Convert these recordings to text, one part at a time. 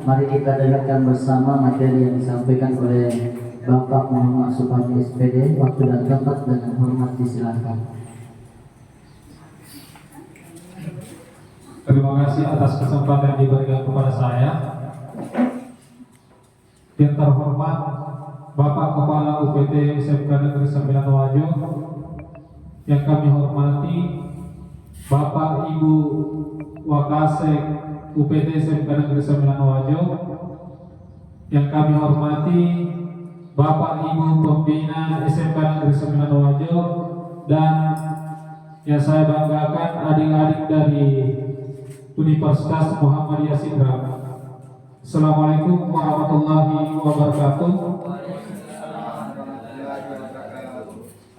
mari kita dengarkan bersama materi yang disampaikan oleh Bapak Muhammad Supardi SPD. Waktu dan tempat dengan hormat disilakan. Terima kasih atas kesempatan yang diberikan kepada saya. Yang terhormat Bapak Kepala UPT SMK Negeri 9 Wajo, yang kami hormati Bapak Ibu Wakasek UPT SMK Negeri 9 Wajo, yang kami hormati Bapak Ibu Pembina SMK Negeri 9 Wajo, dan yang saya banggakan adik-adik dari Universitas Muhammadiyah Sidrap. Assalamualaikum warahmatullahi wabarakatuh.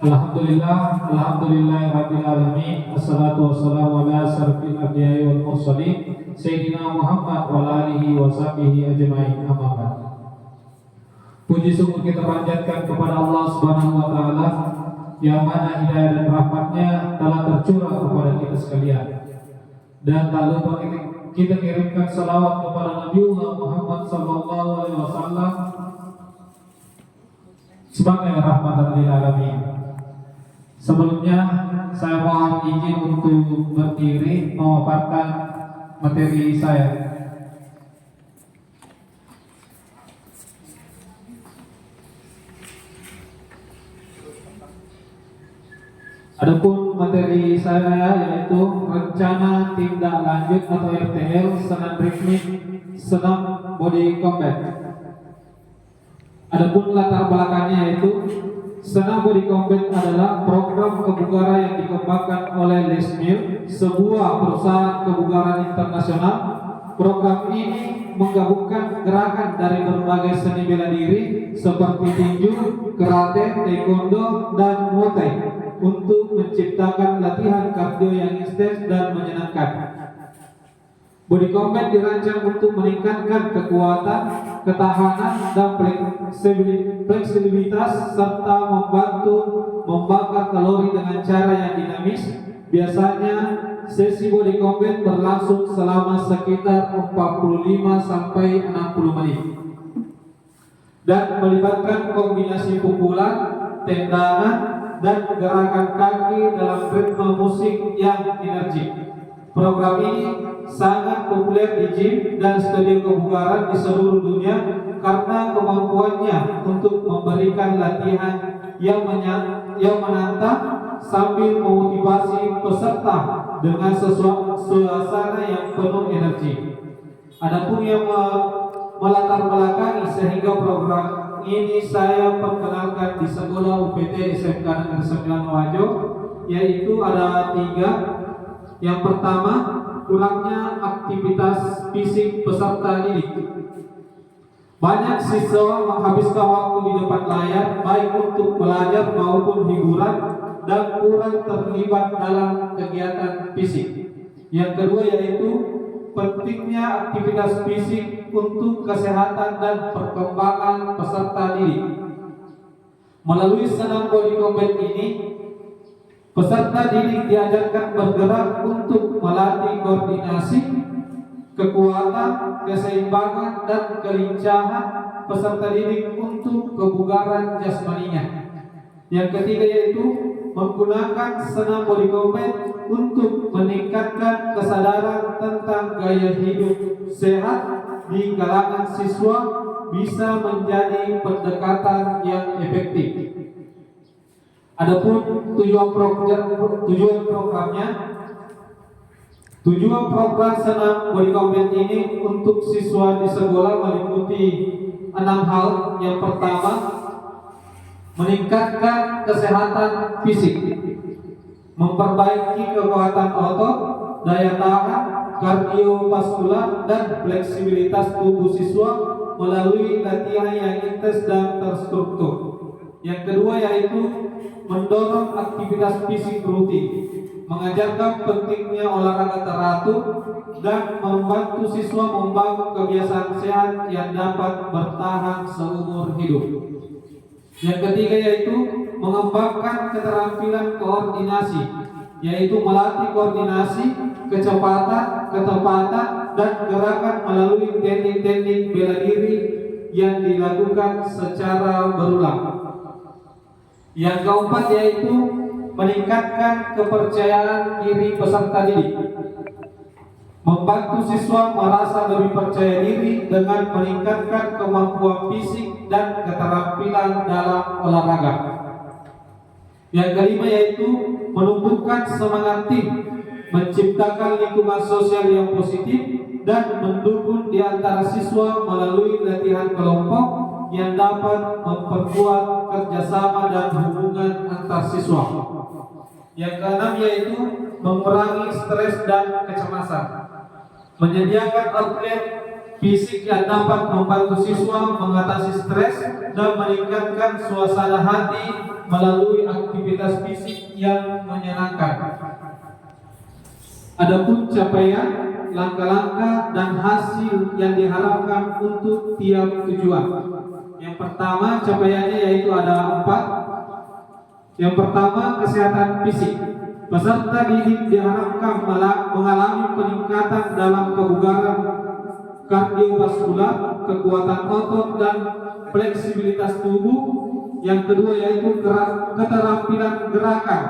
Alhamdulillahirabbil alamin. Wassalatu wassalamu ala asyrofil anbiya'i wal mursalin sayyidina Muhammad wa alihi wa sahbihi ajmain. Amma ba'd. Puji syukur kita panjatkan kepada Allah Subhanahu wa taala yang mana hidayah dan rahmatnya telah tercurah kepada kita sekalian. Dan tak lupa kita kirimkan salawat kepada Nabiullah Muhammad sallallahu alaihi wasallam sebagai rahmatan lil alamin. Sebelumnya saya mohon izin untuk berdiri memaparkan materi saya. Adapun materi saya yaitu rencana tindak lanjut atau RTL senam ritmik senam body combat. Adapun latar belakangnya yaitu senam body combat adalah program kebugaran yang dikembangkan oleh Les Mills, sebuah perusahaan kebugaran internasional. Program ini menggabungkan gerakan dari berbagai seni bela diri seperti tinju, karate, taekwondo, dan muay thai untuk menciptakan latihan kardio yang intens dan menyenangkan. Body combat dirancang untuk meningkatkan kekuatan, ketahanan, dan fleksibilitas serta membantu membakar kalori dengan cara yang dinamis. Biasanya sesi body combat berlangsung selama sekitar 45 sampai 60 menit dan melibatkan kombinasi pukulan, tendangan, dan gerakan kaki dalam ritme musik yang energik. Program ini sangat populer di gym dan studio kebugaran di seluruh dunia karena kemampuannya untuk memberikan latihan yang menantang sambil memotivasi peserta dengan suasana yang penuh energi. Adapun yang melatar belakangi sehingga program ini saya perkenalkan di sekolah UPT SMK Negeri 9 Wajo, yaitu ada 3. Yang pertama, kurangnya aktivitas fisik peserta didik. Banyak siswa menghabiskan waktu di depan layar baik untuk belajar maupun hiburan dan kurang terlibat dalam kegiatan fisik. Yang kedua yaitu pentingnya aktivitas fisik untuk kesehatan dan perkembangan peserta didik. Melalui senam body combat ini, peserta didik diajarkan bergerak untuk melatih koordinasi, kekuatan, keseimbangan, dan kelincahan peserta didik untuk kebugaran jasmaninya. Yang ketiga yaitu menggunakan senam body combat untuk meningkatkan kesadaran tentang gaya hidup sehat di kalangan siswa bisa menjadi pendekatan yang efektif. Adapun tujuan program senam body combat ini untuk siswa di sekolah meliputi 6 hal. Yang pertama, meningkatkan kesehatan fisik, memperbaiki kekuatan otot, daya tahan, kardiovaskular, dan fleksibilitas tubuh siswa melalui latihan yang intens dan terstruktur. Yang kedua yaitu mendorong aktivitas fisik rutin, mengajarkan pentingnya olahraga teratur, dan membantu siswa membangun kebiasaan sehat yang dapat bertahan seumur hidup. Yang ketiga yaitu mengembangkan keterampilan koordinasi, yaitu melatih koordinasi, kecepatan, ketepatan, dan gerakan melalui teknik-teknik bela diri yang dilakukan secara berulang. Yang keempat yaitu meningkatkan kepercayaan diri peserta didik. Membantu siswa merasa lebih percaya diri dengan meningkatkan kemampuan fisik dan keterampilan dalam olahraga. Yang kelima yaitu menumbuhkan semangat tim, menciptakan lingkungan sosial yang positif, dan mendukung di antara siswa melalui latihan kelompok yang dapat memperkuat kerjasama dan hubungan antar siswa. Yang keenam yaitu mengurangi stres dan kecemasan, menyediakan outlet fisik yang dapat membantu siswa mengatasi stres dan meningkatkan suasana hati melalui aktivitas fisik yang menyenangkan. Adapun capaian, langkah-langkah dan hasil yang diharapkan untuk tiap tujuan. Yang pertama, capaiannya yaitu ada 4. Yang pertama, kesehatan fisik. Peserta didik diharapkan mengalami peningkatan dalam kebugaran kardiovaskular, kekuatan otot, dan fleksibilitas tubuh. Yang kedua yaitu keterampilan gerakan,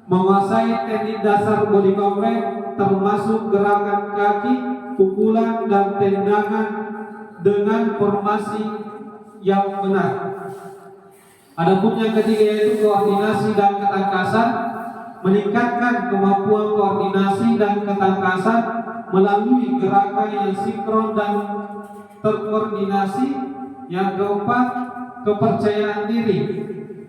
menguasai teknik dasar body combat termasuk gerakan kaki, pukulan, dan tendangan dengan formasi yang benar. Adapun yang ketiga yaitu koordinasi dan ketangkasan, meningkatkan kemampuan koordinasi dan ketangkasan melalui gerakan yang sinkron dan terkoordinasi. Yang keempat, kepercayaan diri,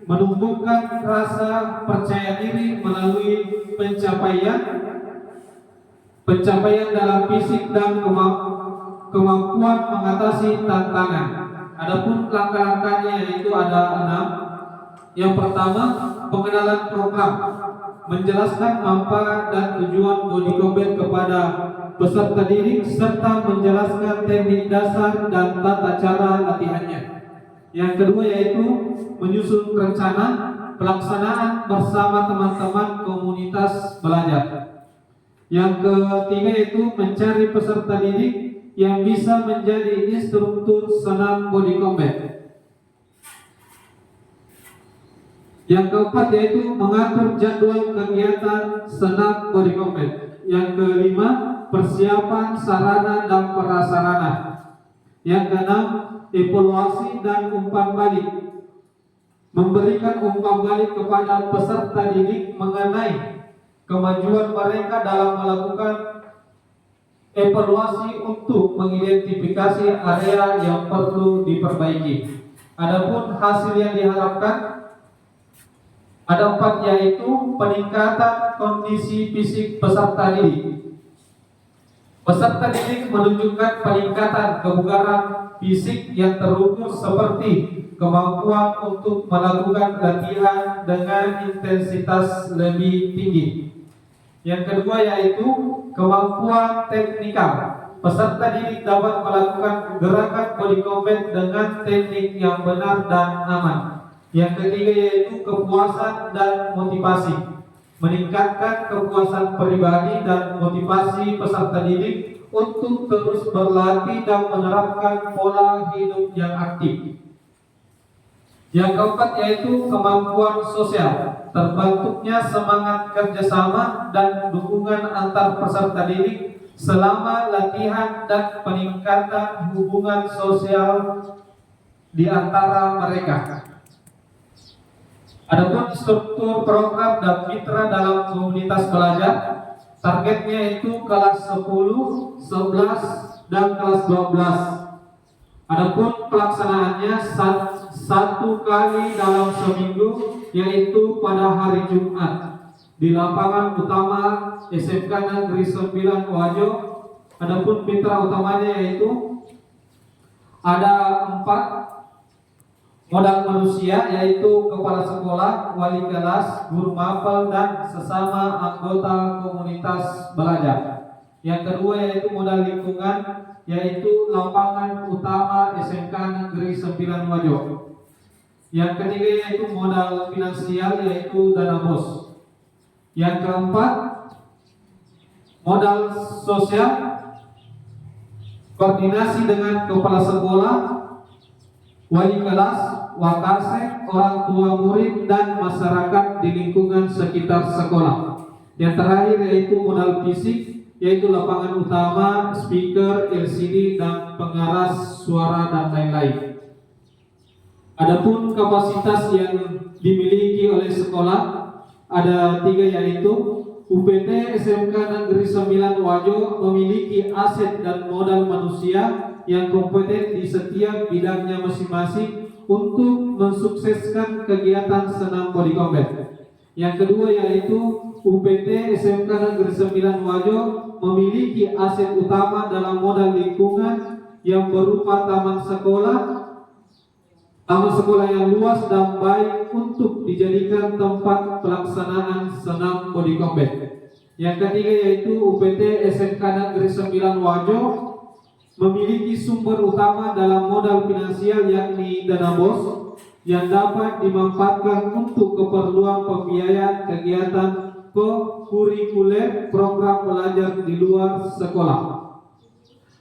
menumbuhkan rasa percaya diri melalui pencapaian dalam fisik dan kemampuan mengatasi tantangan. Adapun langkah-langkahnya yaitu ada 6. Yang pertama, pengenalan program, menjelaskan manfaat dan tujuan body combat kepada peserta didik serta menjelaskan teknik dasar dan tata cara latihannya. Yang kedua yaitu menyusun rencana pelaksanaan bersama teman-teman komunitas belajar. Yang ketiga yaitu mencari peserta didik yang bisa menjadi instruktur senam body combat. Yang keempat yaitu mengatur jadwal kegiatan senam body combat. Yang kelima, persiapan sarana dan prasarana. Yang keenam, evaluasi dan umpan balik, memberikan umpan balik kepada peserta didik mengenai kemajuan mereka dalam melakukan evaluasi untuk mengidentifikasi area yang perlu diperbaiki. Adapun hasil yang diharapkan ada 4 yaitu peningkatan kondisi fisik peserta didik. Peserta didik menunjukkan peningkatan kebugaran fisik yang terukur seperti kemampuan untuk melakukan latihan dengan intensitas lebih tinggi. Yang kedua yaitu kemampuan teknikal. Peserta didik dapat melakukan gerakan body combat dengan teknik yang benar dan aman. Yang ketiga yaitu kepuasan dan motivasi. Meningkatkan kepuasan pribadi dan motivasi peserta didik untuk terus berlatih dan menerapkan pola hidup yang aktif. Yang keempat yaitu kemampuan sosial, terbentuknya semangat kerjasama dan dukungan antar peserta didik selama latihan dan peningkatan hubungan sosial di antara mereka. Adapun struktur program dan mitra dalam komunitas belajar, targetnya itu kelas 10, 11, dan kelas 12. Adapun pelaksanaannya satu kali dalam seminggu, yaitu pada hari Jumat di lapangan utama SMK Negeri 9 Wajo. Adapun mitra utamanya yaitu ada 4 modal manusia, yaitu kepala sekolah, wali kelas, guru mapel, dan sesama anggota komunitas belajar. Yang kedua yaitu modal lingkungan, yaitu lapangan utama SMK Negeri 9 Wajo. Yang ketiga yaitu modal finansial, yaitu dana BOS. Yang keempat modal sosial, koordinasi dengan kepala sekolah, wali kelas, wakasek, orang tua murid, dan masyarakat di lingkungan sekitar sekolah. Yang terakhir yaitu modal fisik, yaitu lapangan utama, speaker, LCD, dan pengeras suara dan lain-lain. Adapun kapasitas yang dimiliki oleh sekolah ada 3, yaitu UPT SMK Negeri 9 Wajo memiliki aset dan modal manusia yang kompeten di setiap bidangnya masing-masing untuk mensukseskan kegiatan senam body combat. Yang kedua yaitu UPT SMK Negeri 9 Wajo memiliki aset utama dalam modal lingkungan yang berupa taman sekolah yang luas dan baik untuk dijadikan tempat pelaksanaan senam body combat. Yang ketiga yaitu UPT SMK Negeri 9 Wajo memiliki sumber utama dalam modal finansial yakni dana BOS yang dapat dimanfaatkan untuk keperluan pembiayaan kegiatan kurikuler program belajar di luar sekolah.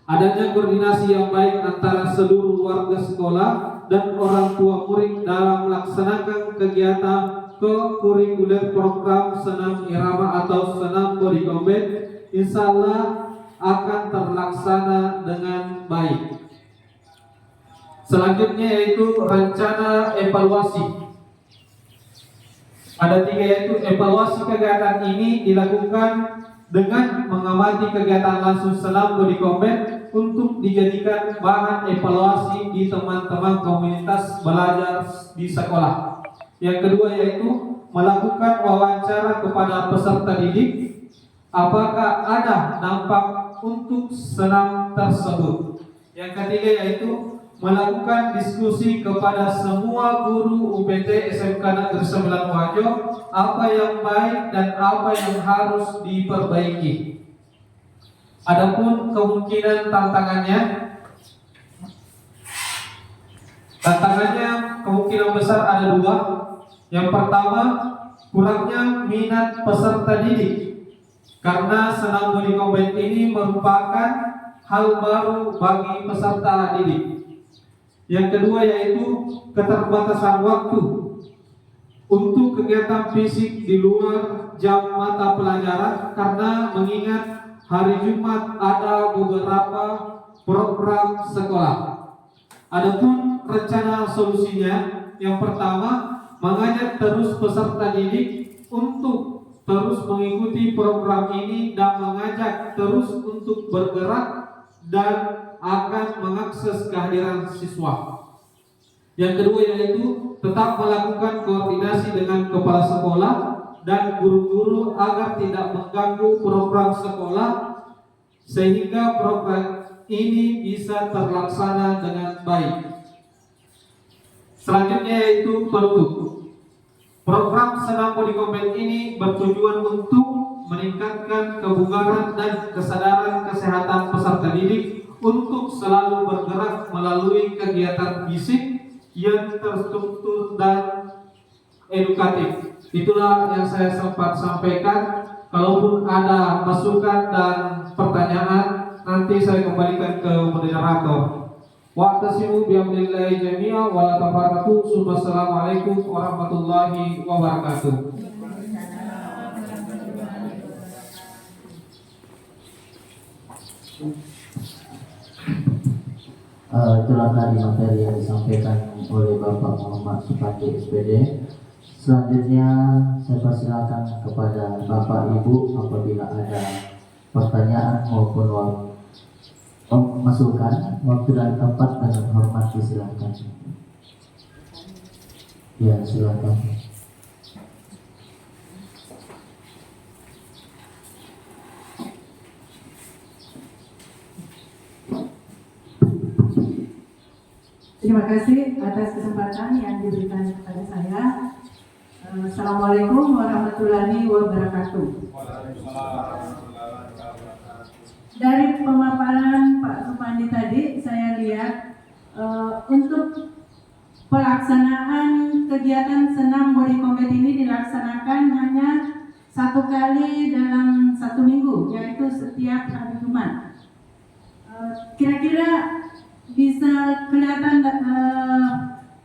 Adanya koordinasi yang baik antara seluruh warga sekolah dan orang tua murid dalam melaksanakan kegiatan kurikuler program senam irama atau senam body combat, insya Allah akan terlaksana dengan baik. Selanjutnya yaitu rencana evaluasi. Ada 3 yaitu evaluasi kegiatan ini dilakukan dengan mengamati kegiatan langsung senam body combat untuk dijadikan bahan evaluasi di teman-teman komunitas belajar di sekolah. Yang kedua yaitu melakukan wawancara kepada peserta didik apakah ada dampak untuk senam tersebut. Yang ketiga yaitu melakukan diskusi kepada semua guru UPT SMK Negeri 9 Wajo apa yang baik dan apa yang harus diperbaiki. Adapun kemungkinan tantangannya kemungkinan besar ada 2. Yang pertama, kurangnya minat peserta didik karena senam body combat ini merupakan hal baru bagi peserta didik. Yang kedua yaitu keterbatasan waktu untuk kegiatan fisik di luar jam mata pelajaran karena mengingat hari Jumat ada beberapa program sekolah. Adapun rencana solusinya, yang pertama mengajak terus peserta didik untuk terus mengikuti program ini dan mengajak terus untuk bergerak dan akan mengakses kehadiran siswa. Yang kedua yaitu tetap melakukan koordinasi dengan kepala sekolah dan guru-guru agar tidak mengganggu program sekolah sehingga program ini bisa terlaksana dengan baik. Selanjutnya yaitu penutup. Program senam body combat ini bertujuan untuk meningkatkan kebugaran dan kesadaran kesehatan peserta didik untuk selalu bergerak melalui kegiatan fisik yang terstruktur dan edukatif. Itulah yang saya sempat sampaikan. Kalaupun ada masukan dan pertanyaan, nanti saya kembalikan ke moderator. Wa'tasimu bihamdillahi jami'a wa la tafarraqu. Wassalamualaikum warahmatullahi wabarakatuh. Itulah tadi materi yang disampaikan oleh Bapak Muhammad Supandi SPD. Selanjutnya saya persilakan kepada Bapak Ibu apabila ada pertanyaan maupun masukan, waktu dan tempat dengan hormat disilakan. Ya, silakan. Terima kasih atas kesempatan yang diberikan kepada saya. Assalamualaikum warahmatullahi wabarakatuh. Dari pemaparan Pak Supandi tadi, saya lihat untuk pelaksanaan kegiatan senam body combat ini dilaksanakan hanya 1 kali dalam 1 minggu, yaitu setiap hari Jumat. Kira-kira bisa kelihatan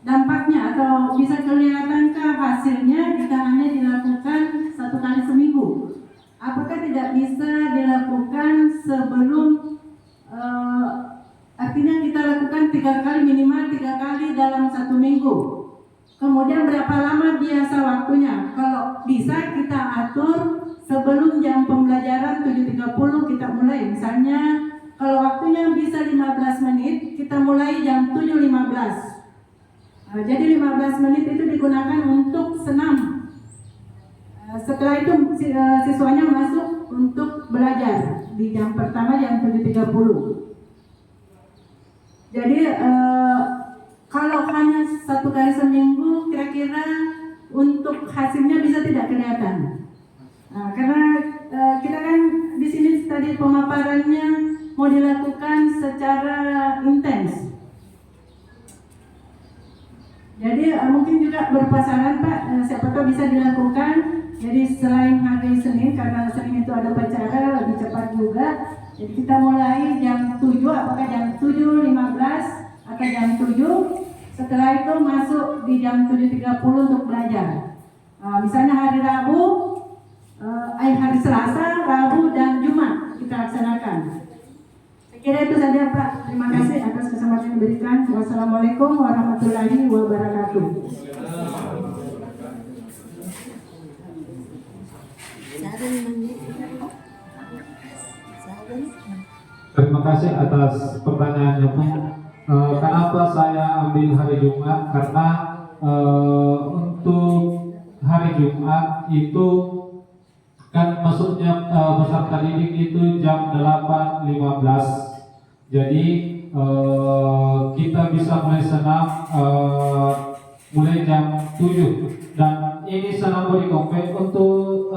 dampaknya atau bisa kelihatankah hasilnya jika hanya dilakukan 1 kali seminggu? Apakah tidak bisa dilakukan sebelum artinya kita lakukan 3 kali, minimal 3 kali dalam 1 minggu. Kemudian berapa lama biasa waktunya? Kalau bisa kita atur sebelum jam pembelajaran 7.30 kita mulai. Misalnya kalau waktunya bisa 15 menit, kita mulai jam 7.15. Jadi 15 menit itu digunakan untuk senam. Setelah itu siswanya masuk untuk belajar di jam pertama jam 7.30. Jadi kalau hanya 1 kali seminggu, kira-kira untuk hasilnya bisa tidak kelihatan. Karena kita kan di sini tadi pemaparannya mau dilakukan secara intens. Jadi mungkin juga berpasangan Pak, siapa tahu bisa dilakukan. Jadi selain hari Senin, karena Senin itu ada upacara lebih cepat juga. Jadi kita mulai jam 7, apakah jam 7.15 atau jam 7. Setelah itu masuk di jam 7.30 untuk belajar. Misalnya hari Rabu, hari Selasa, Rabu, dan Jumat kita laksanakan. Saya kira itu saja Pak. Terima kasih atas kesempatan yang diberikan. Wassalamualaikum warahmatullahi wabarakatuh. Terima kasih atas pertanyaannya Pak. Kenapa saya ambil hari Jumat? Karena untuk hari Jumat itu kan maksudnya peserta didik itu jam 8.15. Jadi kita bisa mulai senam mulai jam 7. Dan ini senam body combat untuk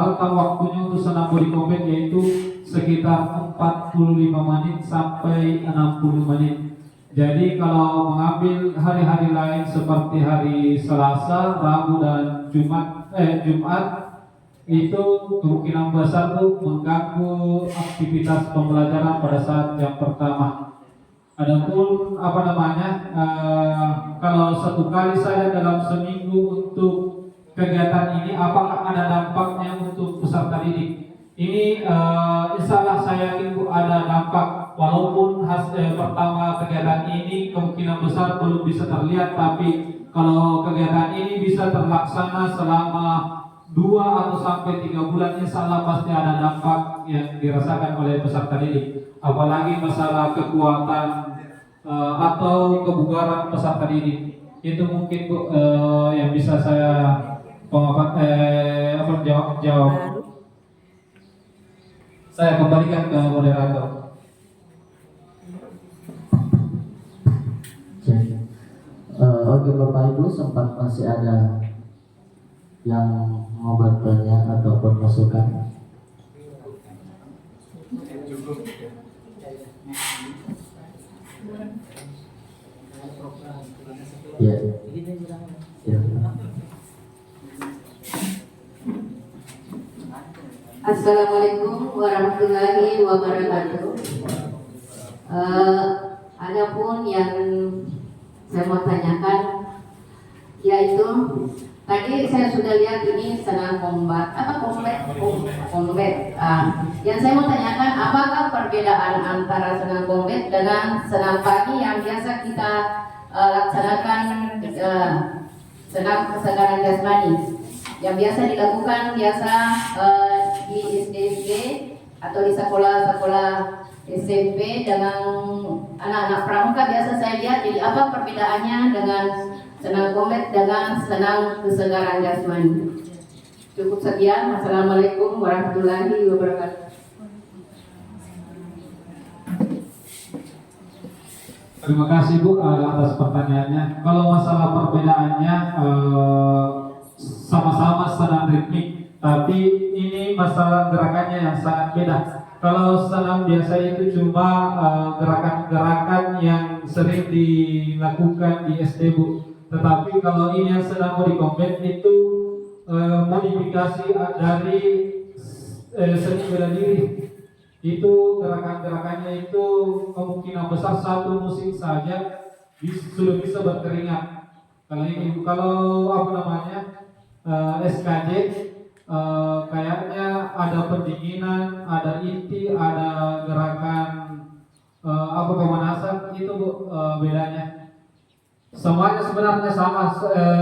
rentang waktunya untuk senam body combat yaitu sekitar 45 menit sampai 60 menit. Jadi kalau mengambil hari-hari lain seperti hari Selasa, Rabu, dan Jumat itu kemungkinan besar tuh mengganggu aktivitas pembelajaran pada saat jam pertama. Adapun kalau 1 kali saja dalam seminggu untuk kegiatan ini, apakah ada dampaknya untuk peserta didik? Ini insya Allah saya yakin Bu ada dampak, walaupun hasil pertama kegiatan ini kemungkinan besar belum bisa terlihat, tapi kalau kegiatan ini bisa terlaksana selama 2 atau sampai 3 bulan, insya Allah pasti ada dampak yang dirasakan oleh peserta didik. Apalagi masalah kekuatan atau kebugaran peserta didik. Itu mungkin Bu yang bisa saya jawab. Saya kembalikan ke moderator. Oke Bapak Ibu, sempat masih ada yang mau bertanya ataupun masukan? Ya. Assalamualaikum warahmatullahi wabarakatuh. Adapun yang saya mau tanyakan, yaitu tadi saya sudah lihat ini senam combat. Yang saya mau tanyakan, apakah perbedaan antara senam combat dengan senam pagi yang biasa kita laksanakan, senam kesegaran jasmani yang biasa dilakukan di SD atau di sekolah-sekolah SMP dengan anak-anak pramuka biasa saya lihat. Jadi apa perbedaannya dengan senam combat dengan senam kesegaran jasmani? Cukup sekian. Assalamualaikum warahmatullahi wabarakatuh. Terima kasih Bu atas pertanyaannya. Kalau masalah perbedaannya sama-sama senam ritmik, tapi ini masalah gerakannya yang sangat beda. Kalau senam biasa itu cuma gerakan-gerakan yang sering dilakukan di SD Bu. Tetapi kalau ini yang senam body combat itu modifikasi dari seni bela diri. Itu gerakan-gerakannya itu kemungkinan besar satu musik saja sudah bisa berkeringat. Kalau apa namanya SKJ kayaknya ada pendinginan, ada inti, ada gerakan apa pemanasan itu bedanya. Semuanya sebenarnya sama.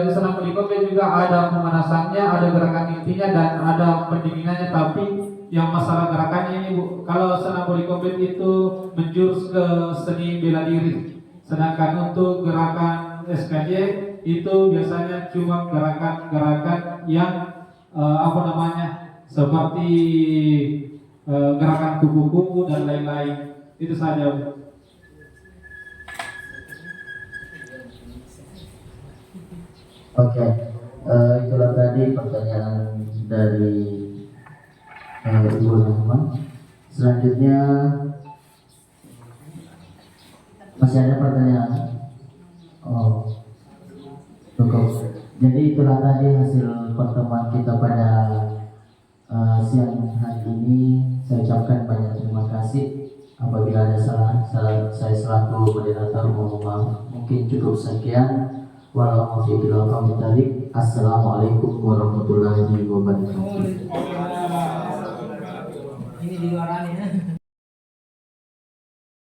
Senam body combat juga ada pemanasannya, ada gerakan intinya dan ada pendinginannya, tapi yang masalah gerakannya ini Bu, kalau senam body combat itu menjurus ke seni bela diri. Sedangkan untuk gerakan SKJ itu biasanya cuma gerakan-gerakan yang apa namanya seperti gerakan kupu-kupu dan lain-lain. Itu saja Bu. Oke, itulah tadi pertanyaan dari Ibu Rahma. Selanjutnya masih ada pertanyaan? Oh, cukup. Jadi itulah tadi hasil pertemuan kita pada siang hari ini. Saya ucapkan banyak terima kasih. Apabila ada salah, saya selaku moderator mohon maaf. Mungkin cukup sekian. Assalamualaikum warahmatullahi wabarakatuh. Ini di luaran ya.